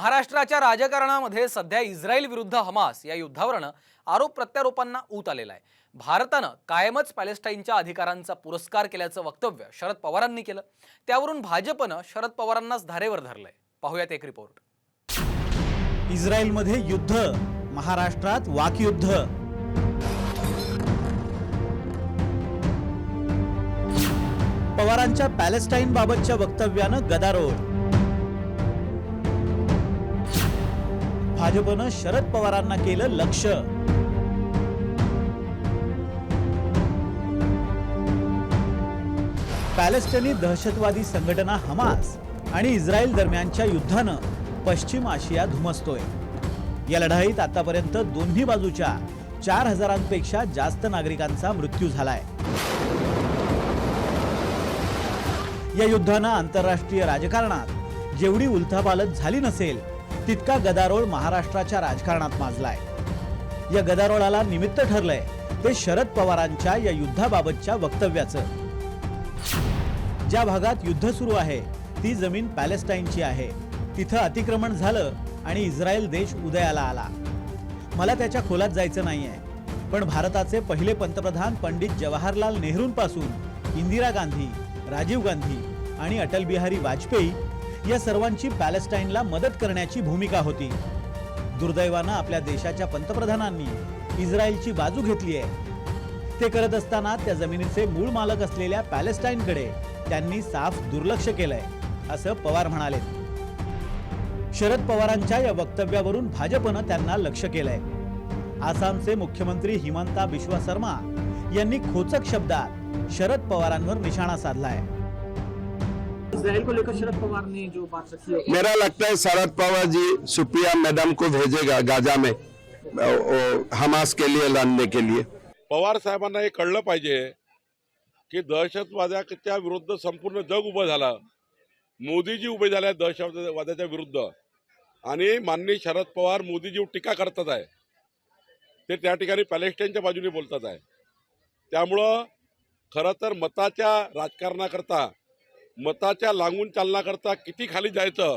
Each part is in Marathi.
महाराष्ट्राच्या राजकारणामध्ये सध्या इस्रायल विरुद्ध हमास या युद्धावरनं आरोप प्रत्यारोपांना ऊत आलेला आहे। भारतानं कायमच पॅलेस्टाईनच्या अधिकारांचा पुरस्कार केल्याचं वक्तव्य शरद पवारांनी केलं। त्यावरून भाजपनं शरद पवारांनाच धारेवर धरलंय। पाहूयात एक रिपोर्ट। इस्रायलमध्ये युद्ध, महाराष्ट्रात वाकयुद्ध। पवारांच्या पॅलेस्टाईन बाबतच्या वक्तव्यानं गदारोळ। भाजपनं शरद पवारांना केलं लक्ष्य। पॅलेस्टाईनी दहशतवादी संघटना हमास आणि इस्रायल दरम्यानच्या युद्धानं पश्चिम आशिया धुमसतोय। या लढाईत आतापर्यंत दोन्ही बाजूच्या 4000पेक्षा जास्त नागरिकांचा मृत्यू झालाय। या युद्धानं आंतरराष्ट्रीय राजकारणात जेवढी उलथापालथ झाली नसेल तितका गदारोळ महाराष्ट्राच्या राजकारणात माजलाय। या गदारोळाला निमित्त ठरलंय ते शरद पवारांच्या या युद्धाबाबतच्या वक्तव्याचं। ज्या भागात युद्ध सुरू आहे ती जमीन पॅलेस्टाईनची आहे। तिथं अतिक्रमण झालं आणि इस्रायल देश उदयाला आला। मला त्याच्या खोलात जायचं नाहीये, पण भारताचे पहिले पंतप्रधान पंडित जवाहरलाल नेहरूंपासून इंदिरा गांधी, राजीव गांधी आणि अटल बिहारी वाजपेयी या सर्वांची पॅलेस्टाईनला मदत करण्याची भूमिका होती। दुर्दैवानं आपल्या देशाच्या पंतप्रधानांनी इस्रायलची बाजू घेतली आहे। ते करत असताना त्या जमिनीचे मूळ मालक असलेल्या पॅलेस्टाईनकडे त्यांनी साफ दुर्लक्ष केलंय, असं पवार म्हणाले। शरद पवारांच्या या वक्तव्यावरून भाजपनं त्यांना लक्ष्य केलंय। आसामचे मुख्यमंत्री हिमंता बिश्वा शर्मा यांनी खोचक शब्दात शरद पवारांवर निशाणा साधलाय। इस्राइल को लेकर शरद पवार ने जो बात रखी है, मेरा लगता है शरद पवार जी सुप्रिया मैडम को भेजेगा गाजा में हमास के लिए लड़ने के लिए। पवार साहेबांना हे कळलं पाहिजे की दहशतवादाच्या विरुद्ध संपूर्ण जग उभं झालं। मोदीजी उभे झाले दहशतवादाच्या विरुद्ध आणि माननीय शरद पवार मोदीजी टीका करतात आहे। ते त्या ठिकाणी पॅलेस्टाईनच्या बाजूने बोलतात आहे। त्यामुळं खरं तर मताच्या राजकारणाकरता, मताच्या लागून चालण्याकरता किती खाली जायचं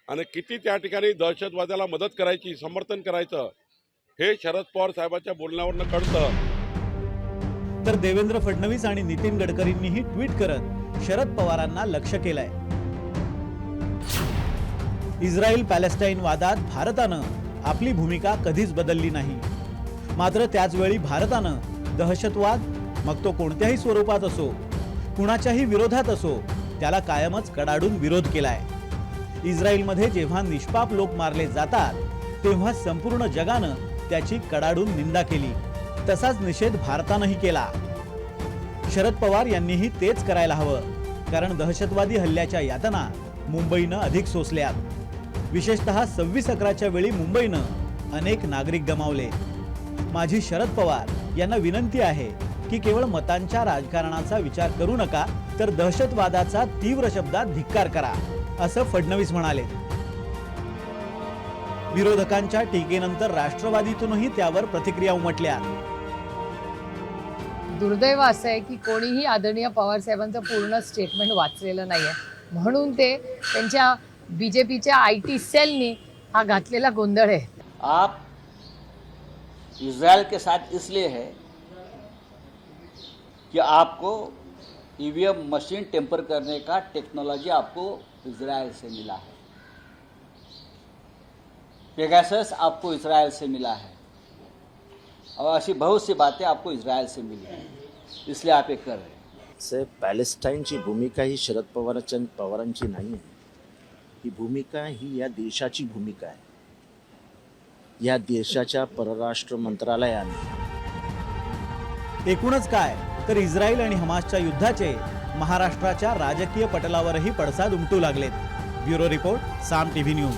आणि किती त्या ठिकाणी दहशतवादाला मदत करायची, समर्थन करायचं हे शरद पवार साहेबांच्या बोलण्यावरनं कळतं। तर देवेंद्र फडणवीस आणि नितीन गडकरींनीही ट्विट करत शरद पवारांना लक्ष्य केलंय। इस्रायल पॅलेस्टाईन वादात भारतानं आपली भूमिका कधीच बदलली नाही। मात्र त्याच वेळी भारतानं दहशतवाद, मग तो कोणत्याही स्वरूपात असो, कुणाच्याही विरोधात असो, त्याला कायमच कडाडून विरोध केलाय। इस्रायलमध्ये जेव्हा निष्पाप लोक मारले जातात तेव्हा संपूर्ण जगानं त्याची कडाडून निंदा केली। तसाच निषेध भारतानंही केला। शरद पवार यांनीही तेच करायला हवं, कारण दहशतवादी हल्ल्याच्या यातना मुंबईनं अधिक सोसल्यात। विशेषतः 26/11च्या वेळी मुंबईनं अनेक नागरिक गमावले। माझी शरद पवार यांना विनंती आहे की केवळ मतांच्या राजकारणाचा विचार करू नका, तर दहशतवादाचा तीव्र शब्दात धिक्कार करा, असं फडणवीस म्हणाले। विरोधकांच्या टीकेनंतर राष्ट्रवादीतूनही त्यावर प्रतिक्रिया उमटल्या। दुर्दैव असं आहे की कोणीही आदरणीय पवार साहेबांचं पूर्ण स्टेटमेंट वाचलेलं नाहीये, म्हणून ते त्यांच्या बीजेपीच्या IT सेलनी हा घातलेला गोंधळ आहे। आप इजराइल के साथ इसलिए है कि आपको EVM मशीन टेम्पर करने का टेक्नोलॉजी आपको इजराइल से मिला है, पेगासस आपको इजराइल से मिला है, और ऐसी बहुत सी बातें आपको इजराइल से मिली हैं, इसलिए आप ये कर रहे हैं। से पॅलेस्टाईनची भूमिका ही शरद पवारांची नाही आहे। ही भूमिका ही या देशाची भूमिका आहे। या देशाच्या परराष्ट्र मंत्रालयाने एकूणच काय तर इस्रायल आणि हमासच्या युद्धाचे महाराष्ट्राच्या राजकीय पटलावरही पडसाद उमटू लागलेत। ब्युरो रिपोर्ट, साम TV न्यूज।